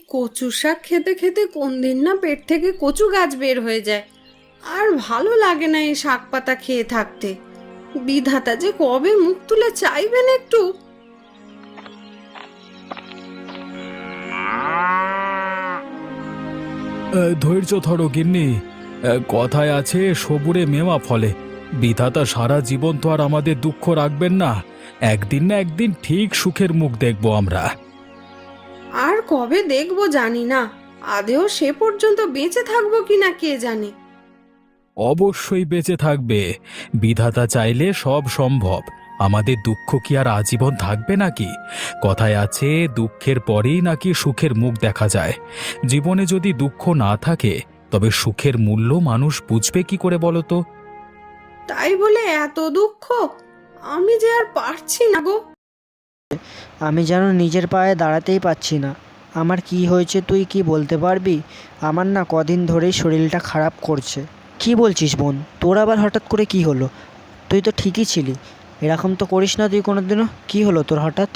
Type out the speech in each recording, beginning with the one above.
কচু শাক খেতে খেতে কোন দিন না পেট থেকে কচু গাছ বের হয়ে যায়। আর ভালো লাগে না এই শাক পাতা খেয়ে থাকতে। বিধাতা যে কবে মুখ তুলে চাইবেন একটু। ধৈর্য ধরো গিন্নি। কথায় আছে সবুরে মেওয়া ফলে। বিধাতা সারা জীবন তো আর আমাদের দুঃখ রাখবেন না। একদিন না একদিন ঠিক সুখের মুখ দেখবো আমরা। আর কবে দেখবো জানি না, আদেও সে পর্যন্ত বেঁচে থাকবো কিনা কে জানে। অবশ্যই বেঁচে থাকবে। বিধাতা চাইলে সব সম্ভব। আমাদের দুঃখ কি আর আজীবন থাকবে নাকি? কথায় আছে দুঃখের পরেই নাকি সুখের মুখ দেখা যায়। জীবনে যদি দুঃখ না থাকে তবে সুখের মূল্য মানুষ বুঝবে কি করে বলো তো? তাই বলে এত দুঃখ, আমি যে আর পারছি না গো। আমি যেন নিজের পায়ে দাঁড়াতেই পারছি না। আমার কি হয়েছে তুই কি বলতে পারবি? আমার না কদিন ধরেই শরীরটা খারাপ করছে। কি বলছিস বোন, তোর আবার হঠাৎ করে কি হলো? তুই তো ঠিকই ছিলি, এরকম তো করিস না তুই কোনোদিনও। কি হলো তোর হঠাৎ?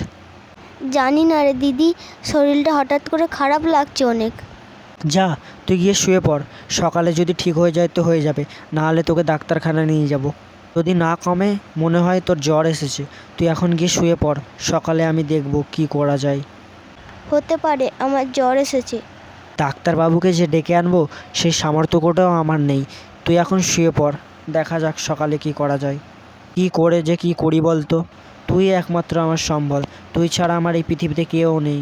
জানি না রে দিদি, শরীরটা হঠাৎ করে খারাপ লাগছে অনেক। যা, তুই গিয়ে শুয়ে পড়। সকালে যদি ঠিক হয়ে যায় তো হয়ে যাবে, না হলে তোকে ডাক্তারখানা নিয়ে যাব। যদি না কমে, মনে হয় তোর জ্বর এসেছে, তুই এখন গিয়ে শুয়ে পড়। সকালে আমি দেখব কি করা যায়। হতে পারে আমার জ্বর এসেছে। ডাক্তারবাবুকে যে ডেকে আনবো সেই সামর্থ্যটাও আমার নেই। তুই এখন শুয়ে পড়, দেখা যাক সকালে কি করা যায়। কি করে যে কি করি বলতো? তুই একমাত্র আমার সম্বল, তুই ছাড়া আমার এই পৃথিবীতে কেউ নেই।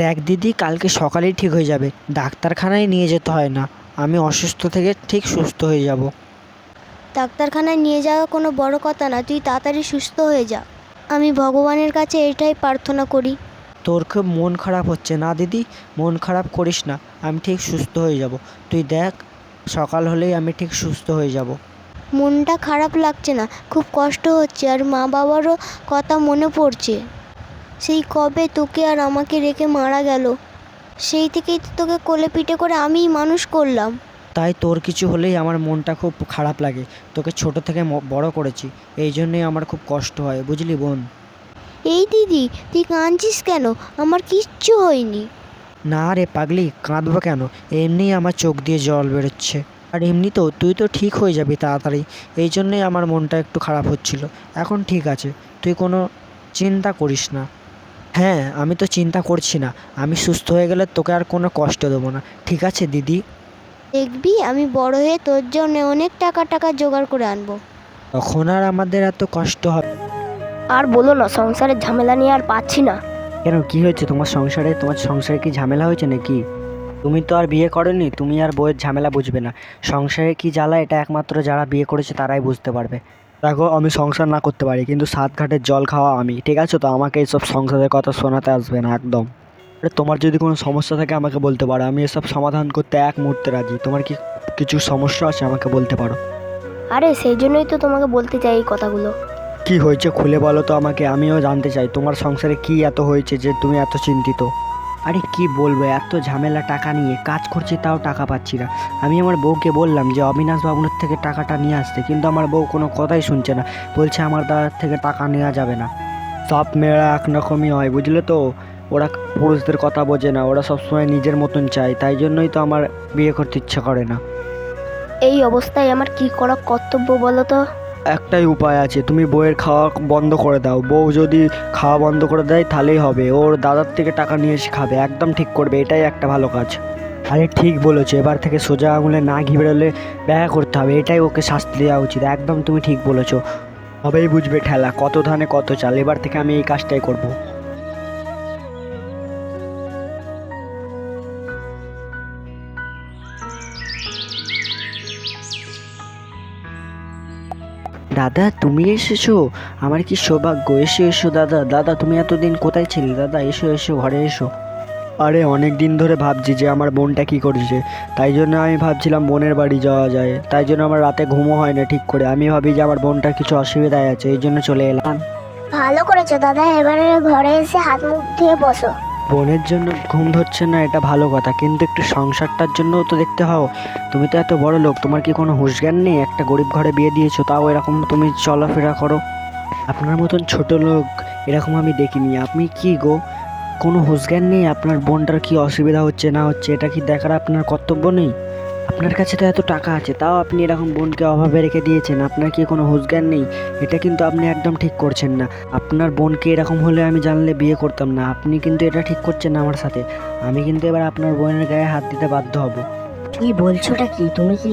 দেখ দিদি, কালকে সকালেই ঠিক হয়ে যাবে, ডাক্তারখানায় নিয়ে যেতে হয় না। আমি অসুস্থ থেকে ঠিক সুস্থ হয়ে যাব। ডাক্তারখানায় নিয়ে যাওয়া কোনো বড় কথা না, তুই তাড়াতাড়ি সুস্থ হয়ে যা। আমি ভগবানের কাছে এটাই প্রার্থনা করি। তোর খুব মন খারাপ হচ্ছে না দিদি? মন খারাপ করিস না, আমি ঠিক সুস্থ হয়ে যাব। তুই দেখ, সকাল হলেই আমি ঠিক সুস্থ হয়ে যাব। মনটা খারাপ লাগছে না, খুব কষ্ট হচ্ছে, আর মা বাবারও কথা মনে পড়ছে। সেই কবে তোকে আর আমাকে রেখে মারা গেল, সেই থেকেই তো তোকে কোলে পিঠে করে আমিই মানুষ করলাম। তাই তোর কিছু হলেই আমার মনটা খুব খারাপ লাগে। তোকে ছোট থেকে বড় করেছি, এই জন্যই আমার খুব কষ্ট হয়, বুঝলি বোন? এই দিদি, তুই কাঁদছিস কেন? আমার কিচ্ছু হয়নি। না রে পাগলি, কাঁদবো কেন? এমনিই আমার চোখ দিয়ে জল বেরোচ্ছে। আর এমনিতেও তুই তো ঠিক হয়ে যাবি তাড়াতাড়ি, এই জন্যই আমার মনটা একটু খারাপ হচ্ছিল। এখন ঠিক আছে, তুই কোনো চিন্তা করিস না। হ্যাঁ, আমি তো চিন্তা করছি না। আমি সুস্থ হয়ে গেলে তোকে আর কোনো কষ্ট দেবো না, ঠিক আছে দিদি? দেখবি আমি বড় হয়ে তোর জন্য অনেক টাকা টাকা জোগাড় করে আনবো। তখন আর আমাদের এত কষ্ট হবে। আর বলো না, সংসারের ঝামেলা নিয়ে আর পাচ্ছি না। কেন, কি হয়েছে তোমার সংসারে? তোমার সংসারে কি ঝামেলা হয়েছে নাকি? তুমি তো আর বিয়ে করোনি, তুমি আর বউয়ের ঝামেলা বুঝবে না। সংসারে কি জ্বালা এটা একমাত্র যারা বিয়ে করেছে তারাই বুঝতে পারবে। দেখো, আমি সংসার না করতে পারি, কিন্তু সাত ঘাটের জল খাওয়া আমি, ঠিক আছে? তো আমাকে এইসব সংসারের কথা শোনাতে আসবে না একদম। আরে তোমার যদি কোনো সমস্যা থাকে আমাকে বলতে পারো, আমি এসব সমাধান করতে এক মুহূর্তে রাজি। তোমার কি কিছু সমস্যা আছে আমাকে বলতে পারো। আরে সেই জন্যই তো তোমাকে বলতে চাই এই কথাগুলো। কি হয়েছে খুলে বলো তো আমাকে, আমিও জানতে চাই তোমার সংসারে কি এত হয়েছে যে তুমি এত চিন্তিত। আরে কি বলবো, এত ঝামেলা টাকা নিয়ে, কাজ করছি তাও টাকা পাচ্ছি না। আমি আমার বউকে বললাম যে অবিনাশ বাবুর থেকে টাকাটা নিয়ে আসতে, কিন্তু আমার বউ কোনো কথাই শুনছে না, বলছে আমার দাদার থেকে টাকা নেওয়া যাবে না। সব মেয়েরা একরকমই হয়, বুঝলে তো? ওরা পুরুষদের কথা বোঝে না, ওরা সবসময় নিজের মতন চায়, তাই জন্যই তো আমার বিয়ে করতে ইচ্ছা করে না। এই অবস্থায় আমার কি করা কর্তব্য বলো তো? একটাই উপায় আছে, তুমি বউয়ের খাওয়া বন্ধ করে দাও। বউ যদি খাওয়া বন্ধ করে দেয় তাহলেই হবে, ওর দাদার থেকে টাকা নিয়ে এসে খাবে, একদম ঠিক করবে, এটাই একটা ভালো কাজ। আরে ঠিক বলেছো, এবার থেকে সোজা আঙুলে না ঘি বেরোলে ব্যয় করতে হবে, এটাই ওকে শাস্তি দেওয়া উচিত। একদম তুমি ঠিক বলেছো, তবেই বুঝবে ঠেলা, কত ধানে কত চাল। এবার থেকে আমি এই কাজটাই করব। দাদা, তুমি এসেছো? আমার কি সৌভাগ্য! এসো এসো দাদা। দাদা, তুমি এতদিন কোথায় ছিলে দাদা? এসো এসো, ঘরে এসো। আরে অনেক দিন ধরে ভাবছি যে আমার বোনটা কি করছে, তাই জন্য আমি ভাবছিলাম বোনের বাড়ি যাওয়া যায়, তাই জন্য আমার রাতে ঘুমও হয় না ঠিক করে। আমি ভাবি যে আমার বোনটার কিছু অসুবিধায় আছে, এই জন্য চলে এলাম। ভালো করেছো দাদা, এবারে ঘরে এসে হাত মুখ ধুয়ে বসো। বোনের জন্য ঘুম ধরছে না এটা ভালো কথা, কিন্তু একটু সংসারটার জন্যও তো দেখতে হও। তুমি তো এত বড় লোক, তোমার কি কোনো হুঁশ জ্ঞান নেই? একটা গরিব ঘরে বিয়ে দিয়েছো, তাও এরকম তুমি চলাফেরা করো। আপনার মতন ছোট লোক এরকম আমি দেখিনি। আপনি কি গো, কোনো হুঁশজ্ঞান নেই আপনার বোনটার কি অসুবিধা হচ্ছে না হচ্ছে, এটা কি দেখার আপনার কর্তব্য নেই? আপনার কাছে তো এত টাকা আছে, তাও আপনি এরকম বোনকে অভাবে রেখে দিয়েছেন। আপনার কি কোনো হুঁশজ্ঞান নেই? এটা কিন্তু আপনি একদম ঠিক করছেন না। আপনার বোনকে এরকম হলে আমি জানলে বিয়ে করতাম না। আপনি কিন্তু এটা ঠিক করছেন না আমার সাথে। আমি কিন্তু এবার আপনার বোনের গায়ে হাত দিতে বাধ্য হব। কি বলছোটা কি? তুমি কি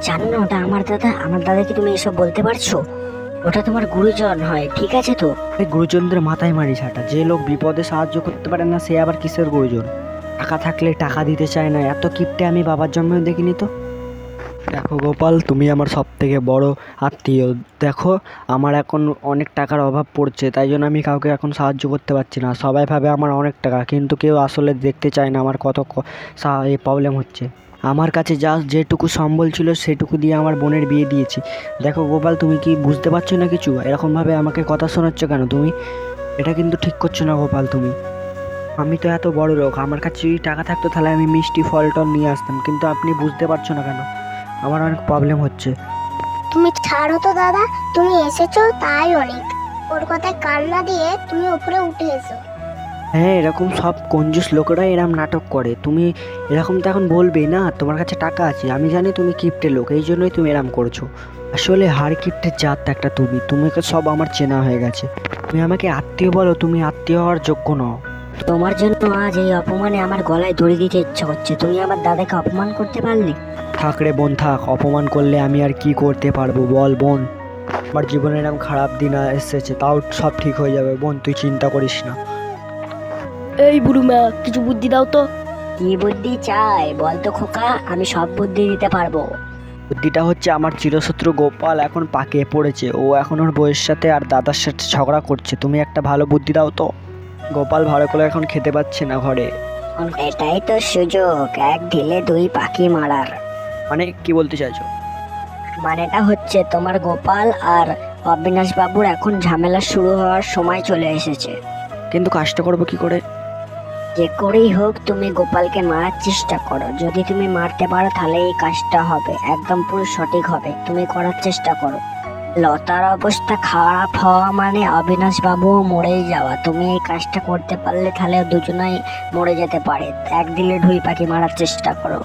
জানো না ওটা আমার দাদা? আমার দাদাকে তুমি এসব বলতে পারছো? ওটা তোমার গুরুজন হয়, ঠিক আছে তো? এই গুরুজনদের মাথায় মারি ছাটা। যে লোক বিপদে সাহায্য করতে পারে না সে আবার কিসের গুরুজন? টাকা থাকলে টাকা দিতে চায় না, এত কিপটে আমি বাবার জন্মেও দেখিনি তো। দেখো গোপাল, তুমি আমার সব থেকে বড় আত্মীয়। দেখো, আমার এখন অনেক টাকার অভাব পড়ছে, তাই জন্য আমি কাউকে এখন সাহায্য করতে পারছি না। সবাই ভাবে আমার অনেক টাকা, কিন্তু কেউ আসলে দেখতে চায় না আমার কত প্রবলেম হচ্ছে। আমার কাছে যা যেটুকু সম্বল ছিল সেটুকু দিয়ে আমার বোনের বিয়ে দিয়েছি। দেখো গোপাল, তুমি কি বুঝতে পারছো না কিছু? এরকমভাবে আমাকে কথা শোনাচ্ছ কেন তুমি? এটা কিন্তু ঠিক করছো না গোপাল তুমি। আমি তো এত বড় লোক, আমার কাছে যদি টাকা থাকতো তাহলে আমি মিষ্টি ফল টল নিয়ে আসতাম, কিন্তু আপনি বুঝতে পারছো না কেন? আমার অনেক প্রবলেম হচ্ছে। তুমি ছাড়ো তো দাদা, তুমি এসেছো তাই অনেক। ওর কথায় কান না দিয়ে তুমি উপরে উঠে এসো। হ্যাঁ, এরকম সব কঞ্জুস লোকেরা এরকম নাটক করে। তুমি এরকম তো এখন বলবেই না, তোমার কাছে টাকা আছে। আমি জানি তুমি কিপ্টে লোক, এই জন্যই তুমি এরম করছো। আসলে হাড় কিপ্টের জাত একটা তুমি সব আমার চেনা হয়ে গেছে। তুমি আমাকে আত্মীয় বলো, তুমি আত্মীয় হওয়ার যোগ্য নও। তোমার জন্য আজ এই অপমানে আমার গলায় দড়ি দিতে ইচ্ছা করছে। তুমি আমার দাদাকে অপমান করতে পারলে? থাক রে বোন থাক, অপমান করলে আমি আর কি করতে পারবো বল বোন। আমার জীবনে এরকম খারাপ দিন এসেছে, তাও সব ঠিক হয়ে যাবে বোন, তুই চিন্তা করিস না। এই বুড়ুমা, কিছু বুদ্ধি দাও তো। কি বুদ্ধি চাই বল তো খোকা, আমি সব বুদ্ধি দিতে পারবো। বুদ্ধিটা হচ্ছে আমার চিরশত্রু গোপাল এখন পাকিয়ে পড়েছে। ও এখন ওর বউয়ের সাথে আর দাদার সাথে ঝগড়া করছে। তুমি একটা ভালো বুদ্ধি দাও তো। গোপাল ভালো করে এখন খেতে পাচ্ছে না ঘরে। এটাই তো সুযোগ, এক ঢিলে দুই পাখি মারার। মানে কি বলতে চাইছো? মানেটা হচ্ছে তোমার গোপাল আর অবিনাশ বাবুর এখন ঝামেলা শুরু হওয়ার সময় চলে এসেছে। কিন্তু কাজটা করবো কি করে? যে করেই হোক তুমি গোপালকে মারার চেষ্টা করো। যদি তুমি মারতে পারো তাহলে এই কাজটা হবে, একদম পুরো সঠিক হবে। তুমি করার চেষ্টা করো। লতার অবস্থা খারাপ হওয়া মানে অবিনাশ বাবুও মরেই যাওয়া। তুমি এই কাজটা করতে পারলে তাহলে দুজনাই মরে যেতে পারে। এক দিলে ঢুই পাখি মারার চেষ্টা করো।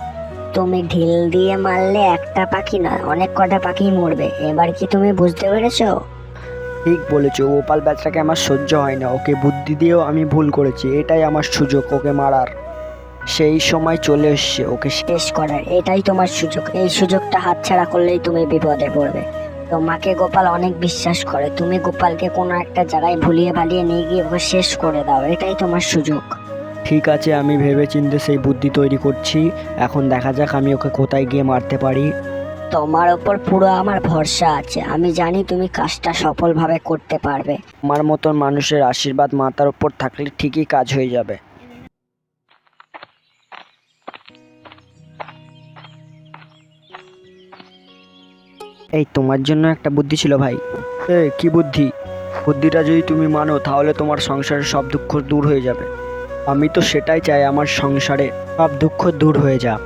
তুমি ঢিল দিয়ে মারলে একটা পাখি না, অনেক কটা পাখি মরবে। এবার কি তুমি বুঝতে পেরেছো? ঠিক বলেছো, গোপাল ব্যাচটাকে আমার সহ্য হয় না। ওকে বুদ্ধি দিয়েও আমি ভুল করেছি, এটাই আমার সুযোগ ওকে মারার। সেই সময় চলে এসছে ওকে শেষ করার, এটাই তোমার সুযোগ। এই সুযোগটা হাতছাড়া করলেই তুমি বিপদে পড়বে। তোমাকে গোপাল অনেক বিশ্বাস করে, তুমি গোপালকে কোনো একটা জায়গায় ভুলিয়ে ভালিয়ে নিয়ে গিয়ে ওকে শেষ করে দাও। এটাই তোমার সুযোগ। ঠিক আছে, আমি ভেবেচিন্তে সেই বুদ্ধি তৈরি করছি। এখন দেখা যাক আমি ওকে কোথায় গিয়ে মারতে পারি। তোমার ওপর পুরো আমার ভরসা আছে। আমি জানি তুমি কাজটা সফলভাবে করতে পারবে। আমার মতন মানুষের আশীর্বাদ মাথার উপর থাকলে ঠিকই কাজ হয়ে যাবে। এই তোমার জন্য একটা বুদ্ধি ছিল ভাই। কি বুদ্ধি? বুদ্ধিটা যদি তুমি মানো তাহলে তোমার সংসারের সব দুঃখ দূর হয়ে যাবে। আমি তো সেটাই চাই, আমার সংসারে সব দুঃখ দূর হয়ে যাক।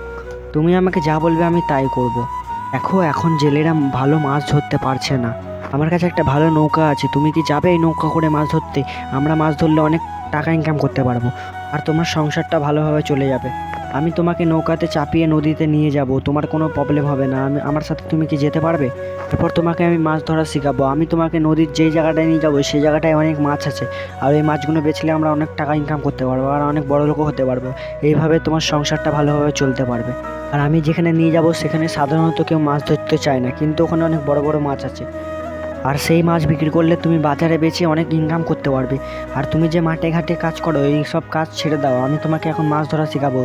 তুমি আমাকে যা বলবে আমি তাই করব। দেখো, এখন জেলেরা ভালো মাছ ধরতে পারছে না। আমার কাছে একটা ভালো নৌকা আছে, তুমি কি যাবে এই নৌকা করে মাছ ধরতে? আমরা মাছ ধরলে অনেক টাকা ইনকাম করতে পারবো, আর তোমার সংসারটা ভালোভাবে চলে যাবে। আমি তোমাকে নৌকাতে চাপিয়ে নদীতে নিয়ে যাব, তোমার কোনো প্রবলেম হবে না। আমার সাথে তুমি কি যেতে পারবে? তারপর তোমাকে আমি মাছ ধরা শেখাবো। আমি তোমাকে নদীর যেই জায়গাটায় নিয়ে যাবো সেই জায়গাটায় অনেক মাছ আছে, আর ওই মাছগুলো বেচলে আমরা অনেক টাকা ইনকাম করতে পারবো, আর অনেক বড় লোকও হতে পারবো। এইভাবে তোমার সংসারটা ভালোভাবে চলতে পারবে। আর আমি যেখানে নিয়ে যাব সেখানে সাধারণত কেউ মাছ ধরতে চায় না, কিন্তু ওখানে অনেক বড় বড় মাছ আছে, আর সেই মাছ বিক্রি করলে তুমি বাজারে বেচে অনেক ইনকাম করতে পারবে। আর তুমি যে মাঠে ঘাটে কাজ করো এই সব কাজ ছেড়ে দাও, আমি তোমাকে এখন মাছ ধরা শেখাবো।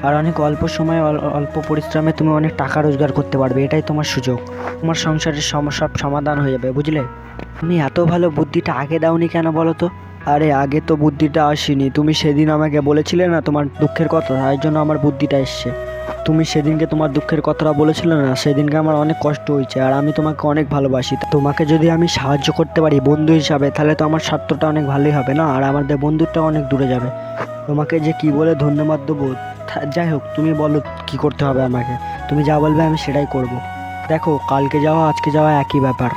আর অনেক অল্প সময়ে অল্প পরিশ্রমে তুমি অনেক টাকা রোজগার করতে পারবে। এটাই তোমার সুযোগ, তোমার সংসারের সব সমাধান হয়ে যাবে, বুঝলে? তুমি এত ভালো বুদ্ধিটা আগে দাওনি কেন বলো তো? আরে আগে তো বুদ্ধিটা আসেনি, তুমি সেদিন আমাকে বলেছিলে না তোমার দুঃখের কথা, তাই জন্য আমার বুদ্ধিটা এসছে। তুমি সেদিনকে তোমার দুঃখের কথাটা বলেছিলে না, সেদিনকে আমার অনেক কষ্ট হয়েছে, আর আমি তোমাকে অনেক ভালোবাসি। তোমাকে যদি আমি সাহায্য করতে পারি বন্ধু হিসাবে তাহলে তো আমার স্বার্থটা অনেক ভালোই হবে না, আর আমাদের বন্ধুটা অনেক দূরে যাবে। তোমাকে যে কি বলে ধন্যবাদ দেবো, যাই হোক তুমি বলো কি করতে হবে আমাকে। তুমি যা বলবে আমি সেটাই করব। দেখো, কালকে যাওয়া আজকে যাওয়া একই ব্যাপার।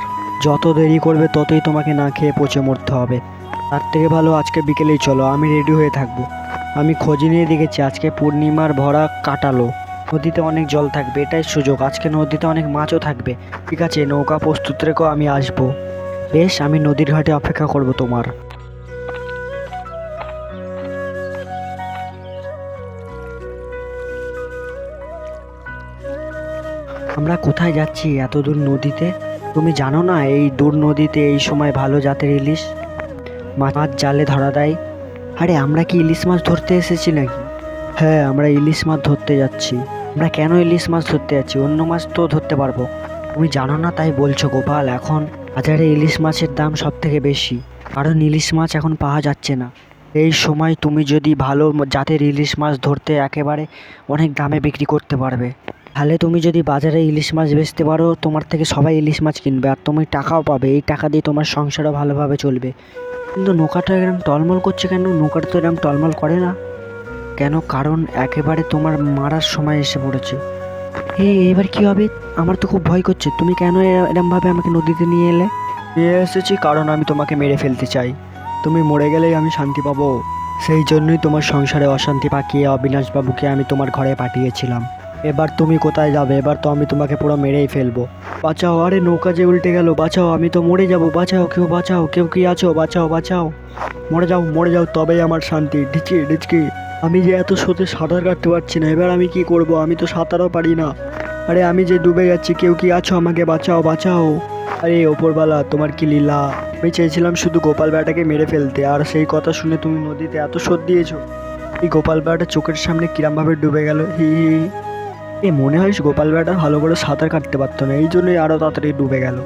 যত দেরি করবে ততই তোমাকে না খেয়ে পচে মরতে হবে। তার থেকে ভালো আজকে বিকেলেই চলো, আমি রেডি হয়ে থাকবো। আমি খোঁজ নিয়ে দেখেছি আজকে পূর্ণিমার ভরা কাটালো, নদীতে অনেক জল থাকবে, এটাই সুযোগ। আজকে নদীতে অনেক মাছও থাকবে। ঠিক আছে, নৌকা প্রস্তুত রেখো, আমি আসবো। বেশ, আমি নদীর ঘাটে অপেক্ষা করব তোমার। আমরা কোথায় যাচ্ছি এত দূর নদীতে? তুমি জানো না এই দূর নদীতে এই সময় ভালো জাতের ইলিশ মাছ জালে ধরা দেয়। আরে আমরা কি ইলিশ মাছ ধরতে এসেছি নাকি? হ্যাঁ, আমরা ইলিশ মাছ ধরতে যাচ্ছি। আমরা কেন ইলিশ মাছ ধরতে যাচ্ছি? অন্য মাছ তো ধরতে পারবো। তুমি জানো না তাই বলছো গোপাল? এখন বাজারে ইলিশ মাছের দাম সব থেকে বেশি, কারণ ইলিশ মাছ এখন পাওয়া যাচ্ছে না। এই সময় তুমি যদি ভালো জাতের ইলিশ মাছ ধরতে একেবারে অনেক দামে বিক্রি করতে পারবে। তাহলে তুমি যদি বাজারে ইলিশ মাছ বেচতে পারো, তোমার থেকে সবাই ইলিশ মাছ কিনবে আর তুমি টাকাও পাবে। এই টাকা দিয়ে তোমার সংসারও ভালোভাবে চলবে। কিন্তু নৌকাটা এরকম টলমল করছে কেন? নৌকাটা তো এরকম টলমল করে না কেন? কারণ একেবারে তোমার মারার সময় এসে পড়েছে। এবার কি হবে? আমার তো খুব ভয় করছে। তুমি কেন এরমভাবে আমাকে নদীতে নিয়ে এলে? নিয়ে এসেছি কারণ আমি তোমাকে মেরে ফেলতে চাই। তুমি মরে গেলেই আমি শান্তি পাবো। সেই জন্যই তোমার সংসারে অশান্তি পাকিয়ে অবিনাশবাবুকে আমি তোমার ঘরে পাঠিয়েছিলাম। এবার তুমি কোথায় যাবে? এবার তো আমি তোমাকে পুরো মেরেই ফেলবো। বাঁচাও! আরে নৌকা যে উল্টে গেল, বাঁচাও! আমি তো মরে যাব, বাঁচাও! কেউ বাঁচাও! কেউ কি আছো? বাঁচাও, বাঁচাও! মরে যাও, মরে যাও, তবেই আমার শান্তি। ঢিচকি ঢিচকি! আমি যে এত স্রোতে সাঁতার কাটতে পারছি না, এবার আমি কি করব? আমি তো সাঁতারও পারি না। আরে আমি যে ডুবে যাচ্ছি, কেউ কি আছো? আমাকে বাঁচাও, বাঁচাও! আরে ওপরবালা, তোমার কি লীলা? আমি চেয়েছিলাম শুধু গোপাল বেটাকে মেরে ফেলতে, আর সেই কথা শুনে তুমি নদীতে এত স্রোত দিয়েছো। এই গোপাল বেটা চোখের সামনে কিরমভাবে ডুবে গেল। হি হি। মনে হয় গোপাল বেটা ভালো করে সাঁতার কাটতে পারতো না, এই জন্যই আরও তাড়াতাড়ি ডুবে গেল।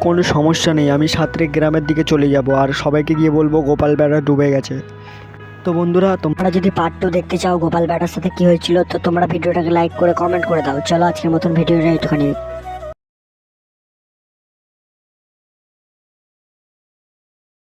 কোনো সমস্যা নেই, আমি সাঁতরে গ্রামের দিকে চলে যাব আর সবাইকে গিয়ে বলবো গোপাল বেটা ডুবে গেছে। তো বন্ধুরা, তোমরা যদি পার্ট 2 দেখতে চাও গোপাল বেটার সাথে কি হয়েছিল, তো তোমরা ভিডিওটাকে লাইক করে কমেন্ট করে দাও। চলো আজকের মতন ভিডিওটা একটুখানি